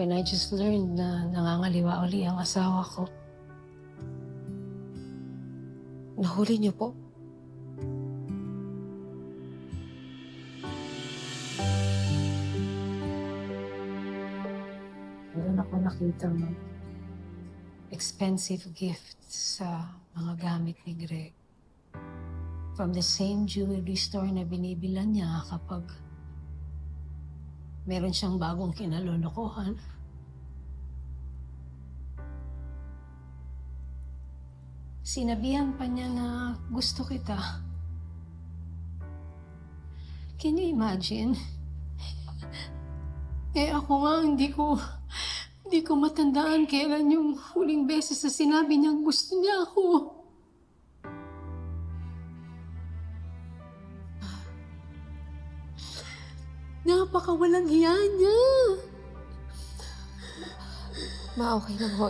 when I just learned na nangangaliwa uli ang asawa ko. Nahuli niyo po? Meron ako nakitang expensive gifts sa mga gamit ni Greg. From the same jewelry store na binibilan niya kapag meron siyang bagong kinalolokohan. Sinabihan pa niya na gusto kita. Can you imagine? Ako nga, hindi ko matandaan kailan yung huling beses na sinabi niyang gusto niya ako. Napakawalang hiya niya. Ma, okay lang ho.